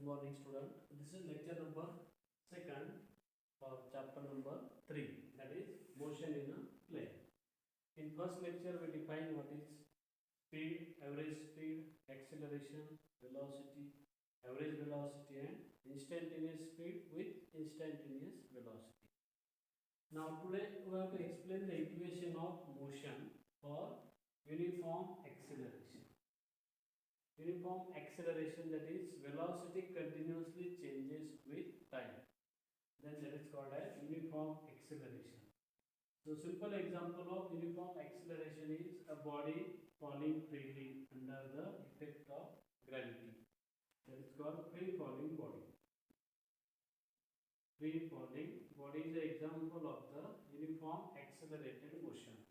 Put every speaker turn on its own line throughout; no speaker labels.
morning student. This is lecture number 2 for chapter number 3, that is motion in a plane. In first lecture we define what is speed, average speed, acceleration, velocity, average velocity and instantaneous speed with instantaneous velocity. Now today we have to explain the equation of motion for uniform acceleration. Uniform acceleration, that is velocity continuously changes with time, then that is called as uniform acceleration. So simple example of uniform acceleration is a body falling freely under the effect of gravity, that is called free falling body. Free falling body is an example of the uniform accelerated motion.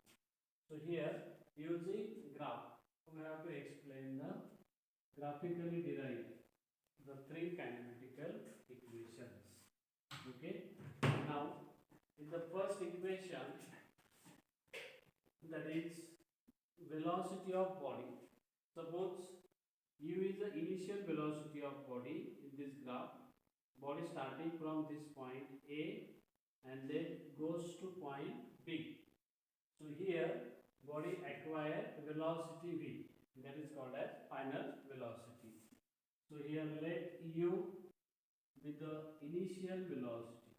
So here using graph we have to explain the graphically derive the three kinematical equations. Okay. Now, in the first equation, that is velocity of body. Suppose u is the initial velocity of body in this graph. Body starting from this point A and then goes to point B. So here body acquire velocity v, that is called as final velocity. So here let u be the initial velocity,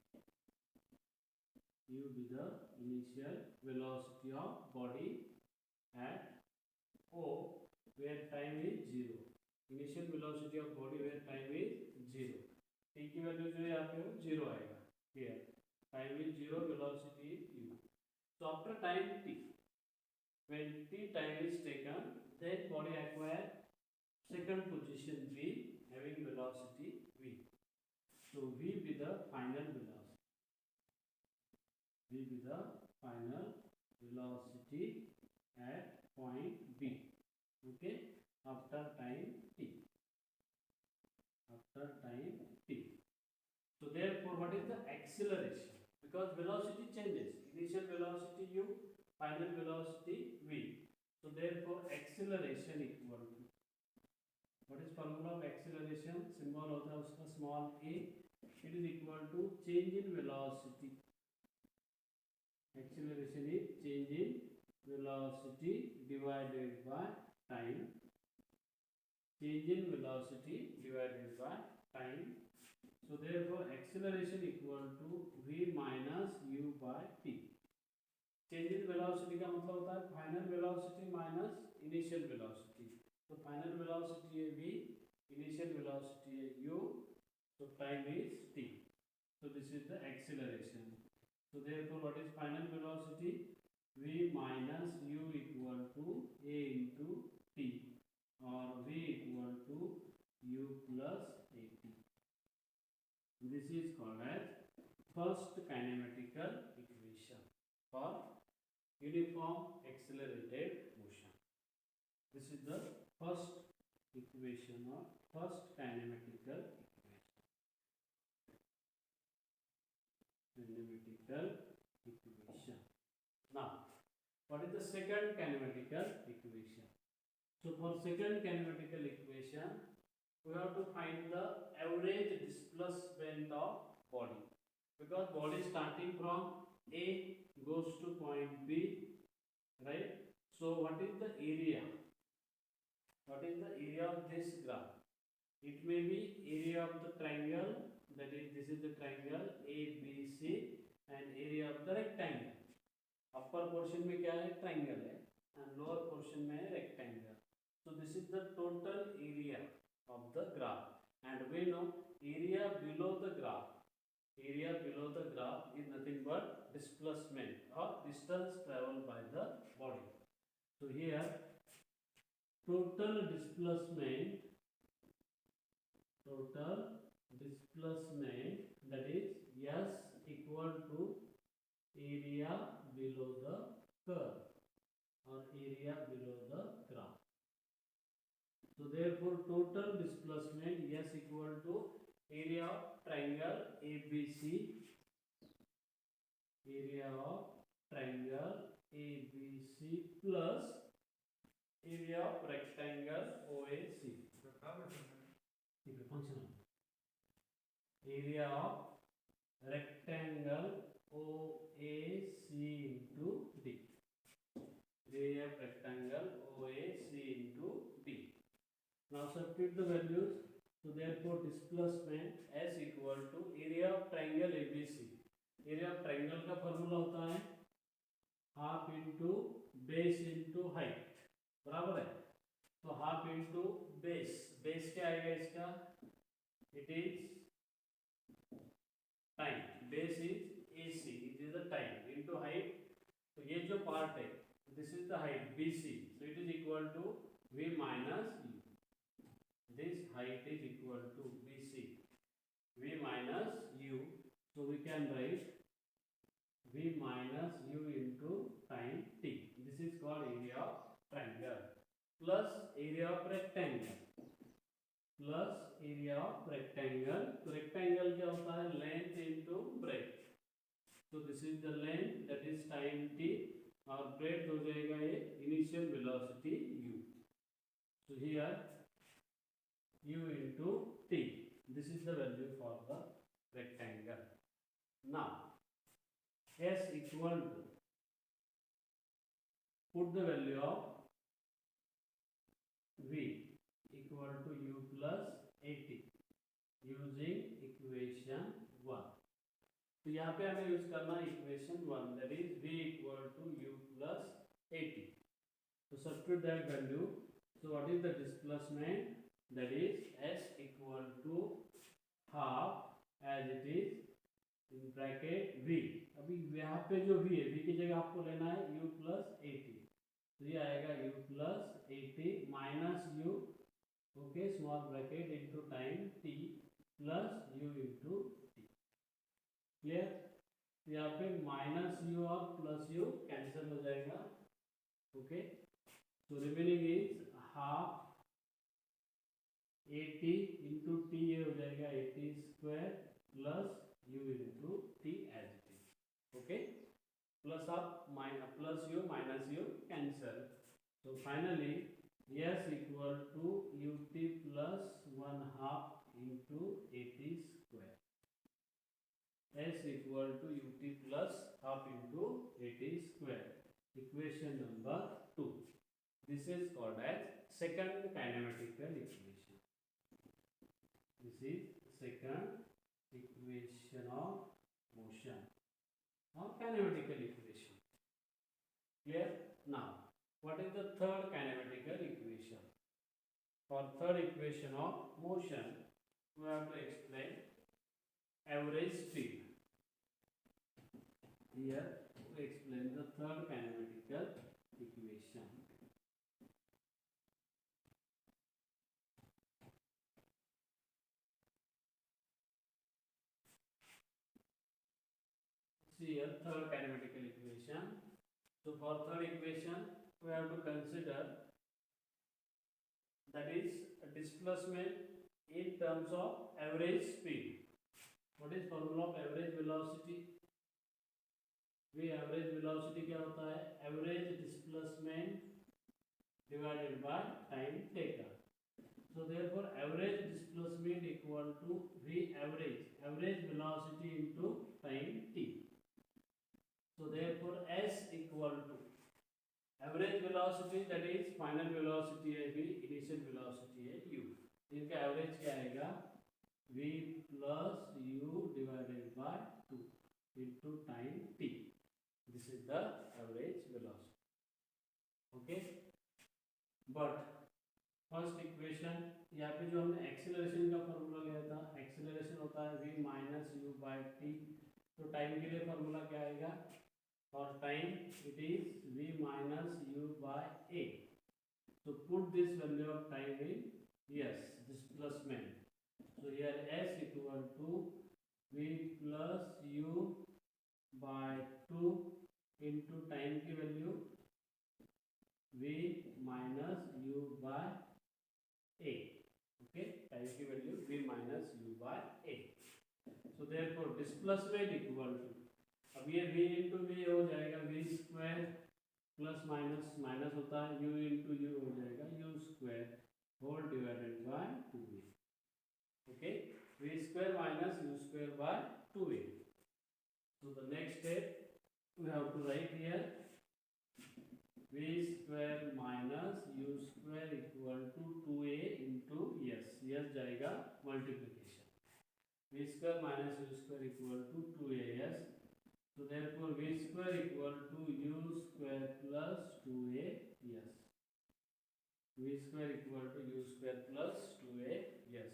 u be the initial velocity of body at O where time is 0. Initial velocity of body where time is 0. t की value जो है यहाँ पे 0 आएगा. Here time is 0, velocity is u. So after time t, when t time is taken, then body acquire second position v having velocity v. So v be the final velocity. V be the final velocity at point B. Okay, after time t. After time t. So therefore, what is the acceleration? Because velocity changes. Initial velocity u, final velocity v. So therefore, acceleration equal to, what is formula of acceleration? Symbol होता है उसका small a. It is equal to change in velocity. Acceleration is change in velocity divided by time. Change in velocity divided by time. So therefore, acceleration equal to v minus u by t. Change in velocity का मतलब होता है final velocity minus initial velocity. So final velocity है v, initial velocity है u, so time is t. So this is the acceleration. So therefore, what is final velocity? V minus u equal to a into t, or v equal to u plus at. This is called as first kinematical equation for uniform accelerated motion. This is the first equation or first kinematical equation. Kinematical equation. Now, what is the second kinematical equation? So for second kinematical equation, we have to find the average displacement of body, because body starting from A goes to point B, right? So what is the area? What is the area of this graph? It may be area of the triangle, that is this is the triangle ABC, and area of the rectangle. Upper portion में क्या है? Triangle है, and lower portion में है rectangle. So this is the total area of the graph, and we know area below the graph. Area below the graph is nothing but displacement or distance traveled by the body. So here total displacement, that is S equal to area below the curve or area below the graph. So therefore, total displacement S equal to area of triangle ABC, area of triangle ABC plus area of rectangle OAC. Function. area of rectangle OAC into D. Area of rectangle OAC into D. Now substitute the values. So therefore displacement S equal to area of triangle ABC. Area of triangle का formula होता है half into base into height, बराबर है. तो half into base, base क्या आएगा इसका, it is time, base is AC, it is the time into height. तो ये जो पार्ट है this is the height BC, so it is equal to V minus U. This height is equal to BC, V minus U. So we can write V minus U into time T. This is called area of triangle plus area of rectangle plus area of rectangle. तो rectangle क्या होता है, length into breadth. So this is the length, that is time T, और breadth हो जाएगा ये initial velocity U. So here U into T. This is the value for the rectangle. Now S equal to, put the value of V equal to U plus 80 using equation 1. तो यहाँ पे हमें use करना equation 1, that is V equal to U plus 80. So substitute that value. So what is the displacement? That is S equal to half as it is in bracket V. अभी यहाँ पे जो V है, V की जगह आपको लेना है U plus 80. तो ये आएगा U plus 80 minus U, okay, small bracket into time T plus U into T. Clear. यहाँ पे माइनस U और प्लस U कैंसिल हो जाएगा. ओके, तो remaining is half 80 into T, ये हो जाएगा 80 square plus U into T as it is. Okay, plus आप plus U minus U cancel. So finally S equal to UT plus 1/2 into 80 square. S equal to UT plus half into 80 square. Equation number 2. This is called as second kinematical equation. This is second equation of motion or kinematical equation. Clear? Now what is the third kinematical equation? For third equation of motion we have to explain average speed. Here we explain the third kinematical equation. See here third kinematical equation. So for third equation we have to consider, that is displacement in terms of average speed. What is formula of average velocity? We average velocity क्या होता है, average displacement divided by time taken. So therefore average displacement equal to V average, average velocity into time t. So therefore S equal to average velocity, that is final velocity है V, initial velocity है U. इनका average क्या आएगा, V plus U divided by 2 into time t. This is the average velocity. Okay. But first equation, यहाँ पे जो हमने acceleration का फॉर्मूला लिया था, एक्सेलरेशन होता है v minus U by T. तो टाइम के लिए फॉर्मूला क्या आएगा, for time it is v minus U by A. तो put this value of time in S displacement. So here S equal to V plus U by 2 into time की value V minus U by A. Okay, time की value V minus U by A. So therefore displacement equal to, अब ये V into V हो जाएगा V square plus minus minus होता है U into U हो जाएगा U square whole divided by 2V. Okay. v square minus u square by 2a. So the next step we have to write here v square minus u square equal to 2a into s. s जाएगा multiplication. v square minus u square equal to 2as. So therefore v square equal to u square plus 2a. Yes. V square equal to u square plus 2a. Yes.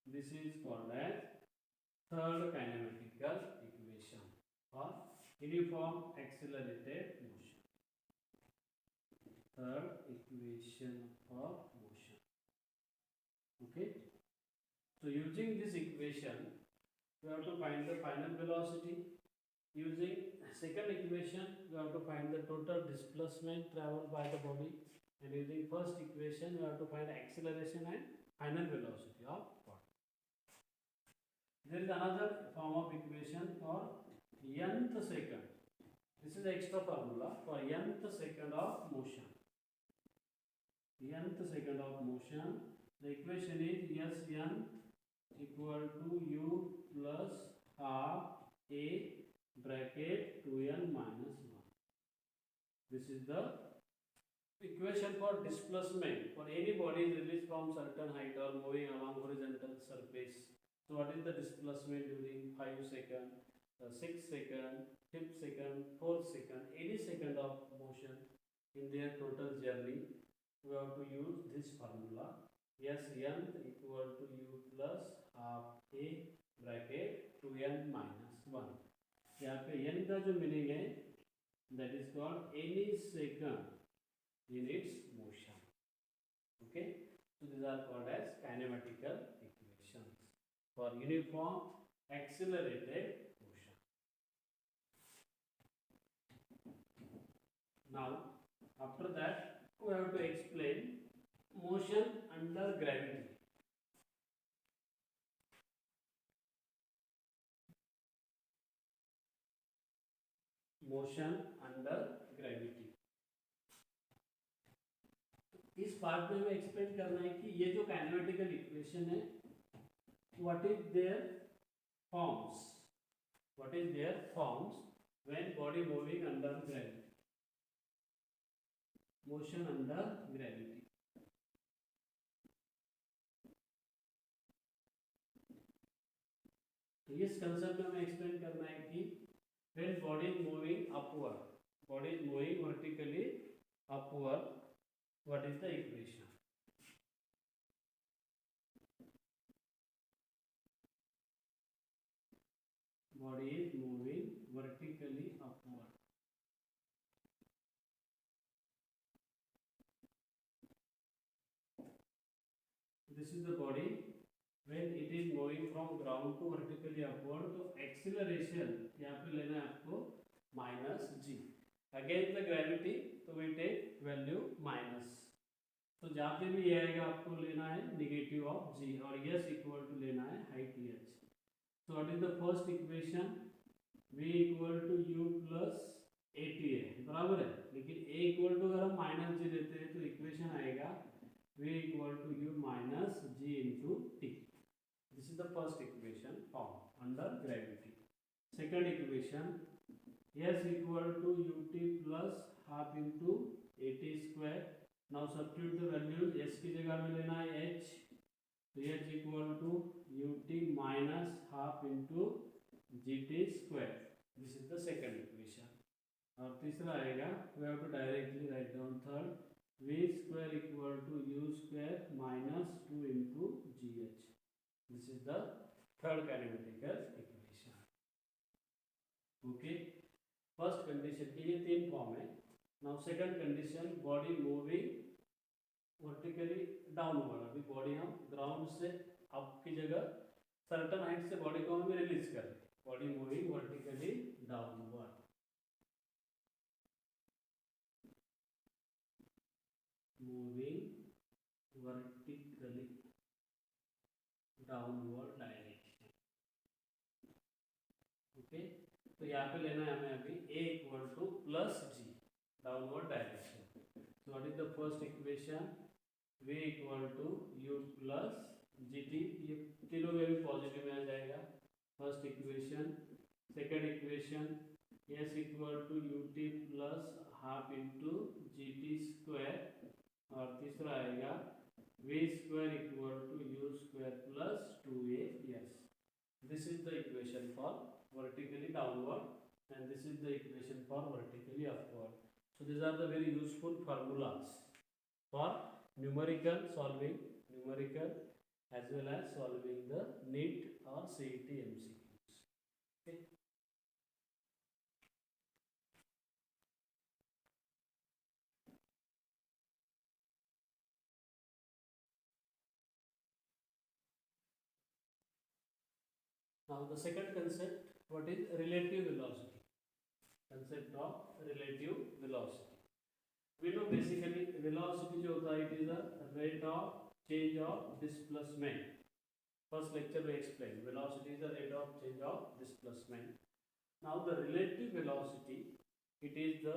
This is called as third kinematical equation for uniform accelerated motion. Third equation for motion. Okay. So using this equation, we have to find the final velocity. Using second equation, we have to find the total displacement traveled by the body, and using first equation, we have to find acceleration and final velocity of body. There is another form of equation for nth second. This is the extra formula for nth second of motion. Nth second of motion, the equation is Sn equal to u plus half a bracket 2n minus 1. This is the equation for displacement for any body released from certain height or moving along horizontal surface. So what is the displacement during 5 seconds, 6 seconds, 5th second, 4th second, any second of motion in their total journey? We have to use this formula. Sn equal to u plus half a bracket 2n minus 1. यहाँ पे n का जो meaning है that is called any second in its motion. Okay, so these are called as kinematical equations for uniform accelerated motion. Now after that we have to explain motion under gravity. Motion under gravity. इस part में हमें explain करना है कि ये जो kinematical equation है what is there forms, what is there forms when body moving under gravity, motion under gravity. तो इस कंसेप्ट में हमें एक्सप्लेन करना है कि when body is moving upward, body is moving vertically upward, what is the equation? Body is moving vertically upward. This is the body. When it is moving from ground to vertically upward, तो acceleration यहाँ पे लेना है आपको minus g. Against the gravity, तो we take value minus. तो जहाँ पे भी ये आएगा आपको लेना है negative of g और s equal to लेना है height h. So what is the first equation? v equal to u plus at बराबर है, लेकिन a equal to अगर हम minus g लेते हैं तो equation आएगा v equal to u minus g into t. This is the first equation formed under gravity. Second equation, s equal to ut plus half into at square. Now substitute the values. S की जगह में लेना है h, तो h equal to ut minus half into gt square. This is the second equation. और तीसरा आएगा, we have to directly write down third. v square equal to u square minus 2 into gh. This is the third kinematical equation. Okay. First condition की ये तीन form है. Now second condition, body moving vertically downward. अभी body हम ground से up की जगह certain height से बॉडी को हम रिलीज कर रहे हैं. Body moving vertically downward. Moving vertically downward direction. Okay, तो यहाँ पे लेना है हमें अभी a equal to plus g downward direction. So what is the first equation? v equal to u plus gt, ये तीनों में भी पॉजिटिव में आ जाएगा। First equation, second equation s equal to ut plus half into g t square, और तीसरा आएगा v square equal to u square plus 2as. This is the equation for vertically downward and this is the equation for vertically upward. So these are the very useful formulas for numerical solving, numerical as well as solving the NEET or CET MCQs. Okay. Now the second concept, what is relative velocity? Concept of relative velocity. We know basically velocity जो होता है, it is a rate of change of displacement. First lecture we explained velocity is the rate of change of displacement. Now the relative velocity, it is the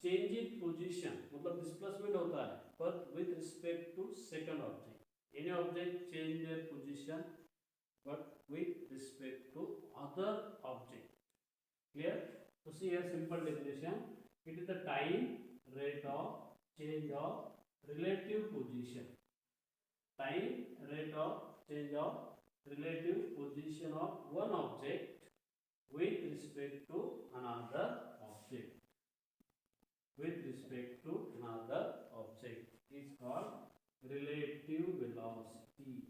change in position, मतलब displacement होता है but with respect to second object. Any object change their position but with respect to other object. Clear? So see here simple definition. It is the time rate of change of relative position. Time rate of change of relative position of one object with respect to another object. With respect to another object is called relative velocity.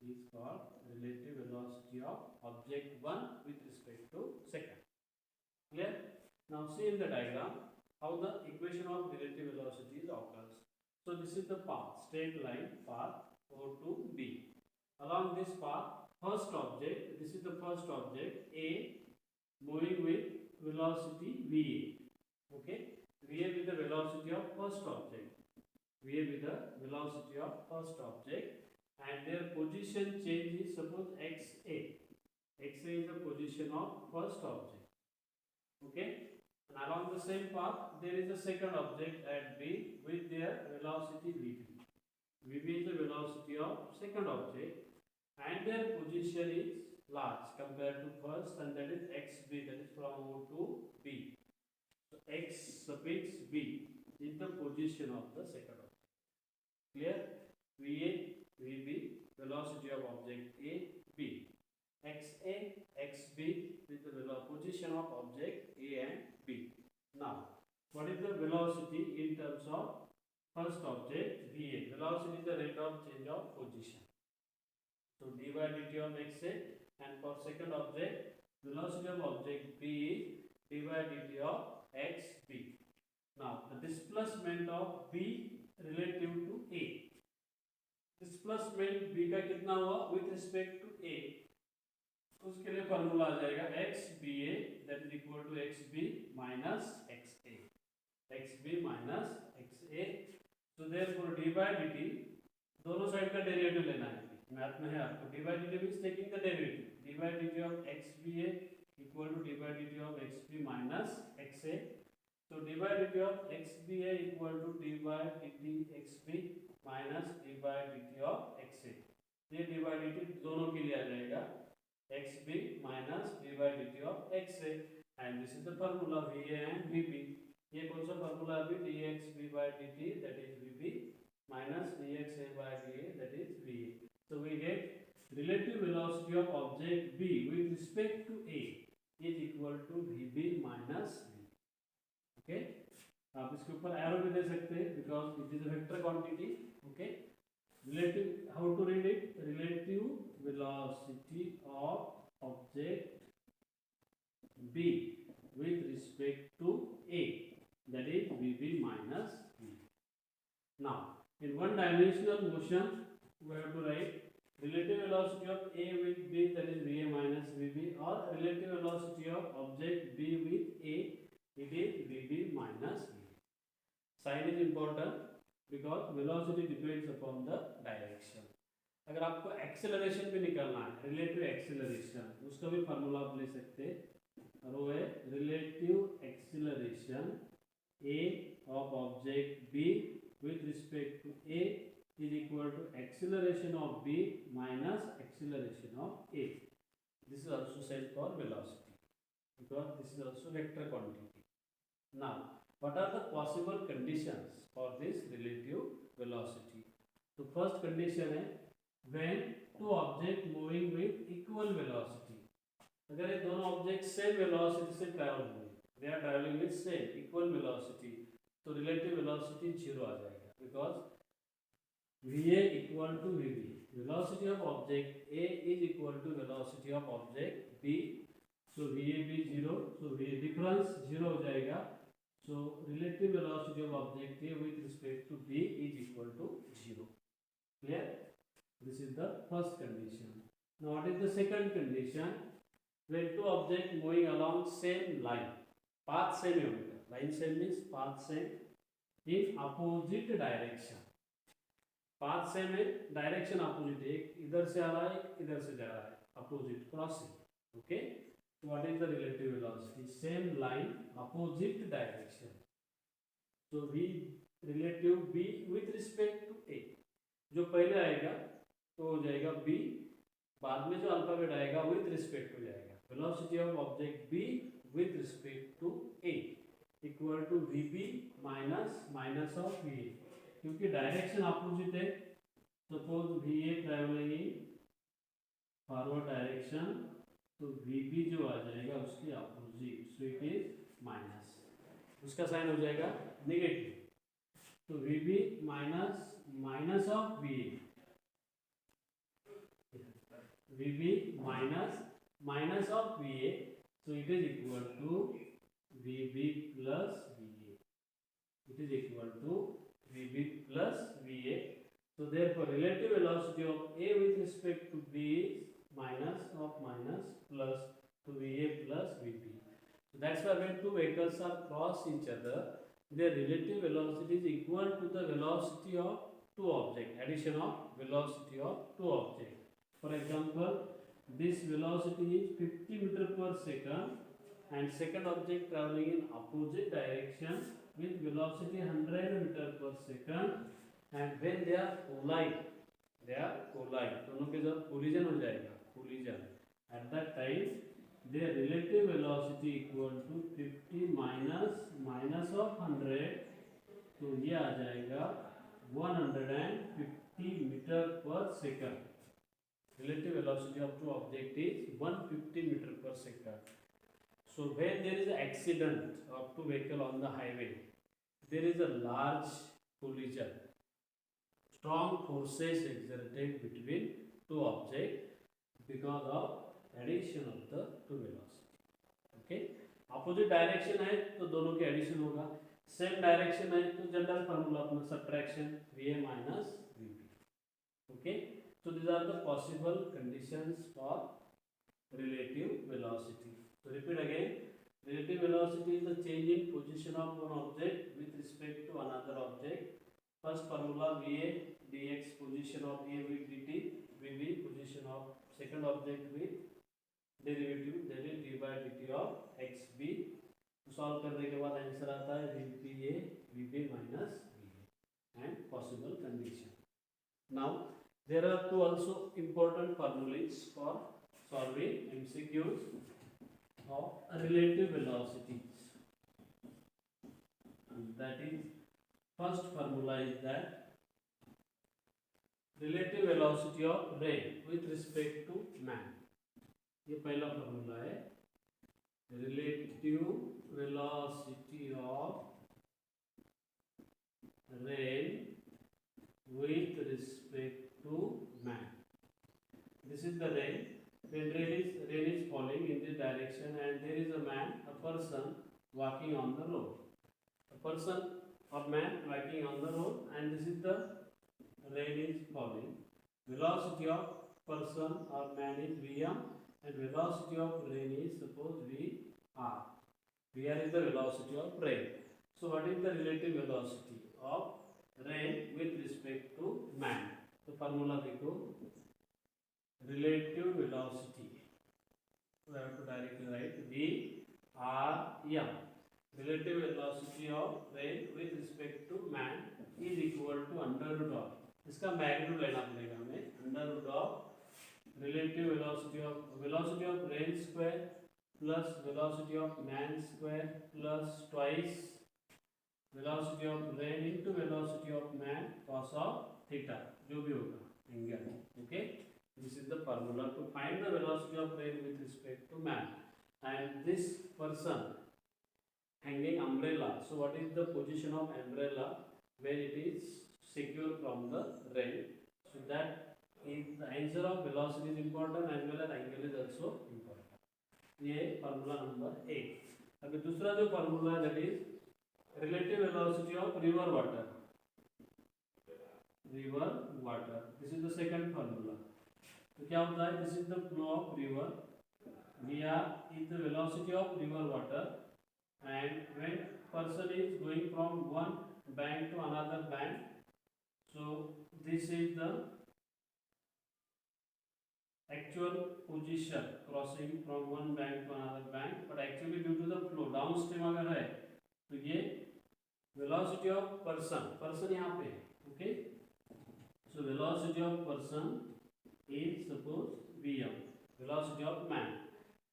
Is called relative velocity of object 1 with respect to second. Clear? Now see in the diagram how the equation of relative velocity occurs. So this is the path, straight line path O to B. Along this path, first object, this is the first object A moving with velocity VA. Okay, VA with the velocity of first object. VA with the velocity of first object, and their position change is suppose XA. XA is the position of first object. Okay. And along the same path, there is a second object at B with their velocity VB. VB is the velocity of second object, and their position is large compared to first, and that is XB, that is from O to B. So X suffix B is the position of the second object. Clear? VA, VB, velocity of object A, B. XA, XB with the position of object A and B. Now, what is the velocity in terms of first object VA? Velocity is the rate of change of position. So d by dt of XA, and for second object, velocity of object B is d by dt of XB. Now, the displacement of B relative to A. Displacement b का कितना हुआ with respect to a, उसके लिए formula आ जाएगा xba that is equal to xb minus xa, xb minus xa. So therefore d by dt, दोनों side का derivative लेना है, मैथ में है आपको. d by dt means taking the derivative. d by dt of xba equal to d by dt of xb minus xa. So d by dt of xba equal to d by dt xb minus d by dt of xa. ये d by dt दोनों के लिए आ जाएगा xb minus d by dt of xa, and this is the formula va and vb. ये कौन सा formula है? dxb by dt that is vb minus dxa by va that is va. So we get relative velocity of object b with respect to a is equal to vb minus v. Okay, आप इसके ऊपर arrow भी दे सकते हैं because it is a vector quantity. Okay, relative, how to read it? Relative velocity of object b with respect to a, that is vb minus v. Now in one dimensional motion we have to write relative velocity of a with b, that is va minus vb, or relative velocity of object b with a, it is vb minus v. Sign is important because velocity depends upon the direction. अगर आपको acceleration भी निकालना है, relative acceleration, उसका भी formula आप ले सकते हैं, और वो है relative acceleration a of object b with respect to a is equal to acceleration of B minus acceleration of A. This is also said for velocity because this is also vector quantity. Now, what are the possible conditions for this relative velocity? So first condition है when two objects moving with equal velocity. अगर ये दोनों objects same velocity से travel हो रहे, they are traveling with same equal velocity, तो relative velocity 0 आ जाएगा because VA equal to VB. Velocity of object A is equal to velocity of object B. So VAB 0. So difference 0 हो जाएगा. So relative velocity of object A with respect to B is equal to 0. Clear? This is the first condition. Now what is the second condition? When two objects moving along same line, path same होगा. Line same means path same in opposite direction. Path same है, direction opposite है, एक इधर से आ रहा है, एक इधर से जा रहा है, अपोजिट क्रॉसिंग. ओके, तो what is the relative velocity? Same line opposite direction. So v relative b with respect to a. जो पहले आएगा तो हो जाएगा b, बाद में जो अल्फाबेट आएगा विथ रिस्पेक्ट टू जाएगा. Velocity of object b with respect to a equal to vb minus minus of va. क्योंकि डायरेक्शन अपोजिट है, suppose VA travelling in forward direction, तो VB जो आ जाएगा उसके अपोजिट, सो इट इज माइनस, उसका साइन हो जाएगा नेगेटिव. तो VB minus minus of VA, VB minus minus of VA, so it is equal to VB plus VA. It is equal to VB plus VA. So therefore relative velocity of A with respect to B is minus of minus plus to VA plus VB. So that's why when two vehicles are cross each other, their relative velocity is equal to the velocity of two objects, addition of velocity of two objects. For example, this velocity is 50 meter per second and second object traveling in opposite direction with velocity 100 meter per second, and when they are collide, दोनों के जब collision हो जाएगा, collision, at that time their relative velocity equal to 50 minus minus of 100, तो ये आ जाएगा 150 meter per second. Relative velocity of two object is 150 meter per second. So when there is an accident of two vehicle on the highway, there is a large collision. Strong forces exerted between two objects because of addition of the two velocity. Okay? Opposite direction है तो दोनों के addition होगा. Same direction है तो general formula अपना subtraction VA minus VB. Okay? So these are the possible conditions for relative velocity. So repeat again. Relative velocity is the change in position of one object with respect to another object. First formula VA dx position of A with dt, VB position of second object with derivative, that is d by dt of xb. तो solve करने के बाद answer आता है VPA VB minus VA and possible condition. Now there are two also important formulas for solving MCQs of relative velocities. And that is, first formula is that relative velocity of ray with respect to man. ये पहला formula है. Relative velocity of ray with respect to man. This is the ray. When rain is falling in this direction and there is a man, a person walking on the road. A person or man walking on the road, and this is the rain is falling. Velocity of person or man is Vm and velocity of rain is suppose Vr. Vr is the velocity of rain. So what is the relative velocity of rain with respect to man? तो formula देखो. Relative velocity, so I have to directly write VRM. Relative velocity of rain with respect to man is equal to under root of इसका magnitude लेना पड़ेगा हमें, under root of relative velocity of rain square plus velocity of man square plus twice velocity of rain into velocity of man cos of theta, जो भी होगा angle. Okay, this is the formula to find the velocity of rain with respect to man. And this person hanging umbrella, so what is the position of umbrella when it is secure from the rain? So that is the answer of velocity is important as well as angle is also important. ये formula number 8. अभी दूसरा जो formula है that is relative velocity of river water. River water. This is the second formula. तो क्या होता है? This is the flow of river. VR is the velocity of river water, and when person is going from one bank to another bank, so this is the actual position crossing from one bank to another bank, but actually due to the flow downstream अगर है तो ये velocity of person यहाँ पे है. Okay, so velocity of person is suppose vm, velocity of man,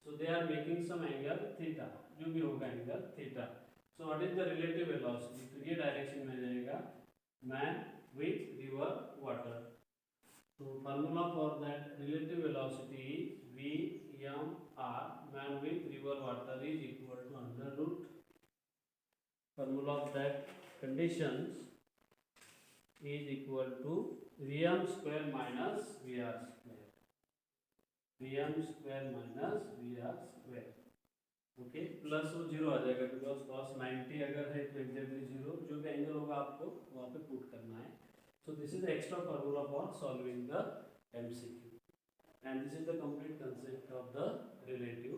so they are making some angle theta, जो भी होगा angle theta. So what is the relative velocity? तो ये डायरेक्शन में जाएगा man with river water. So formula for that relative velocity is vmr, man with river water is equal to under root, formula of that conditions is equal to vm square minus vr square, vm square minus vr square. Okay, plus वो zero आ जाएगा because cos 90 अगर है तो exactly zero, जो भी angle होगा आपको वहाँ पे पुट करना है. So this is the extra formula for solving the MCQ, and this is the complete concept of the relative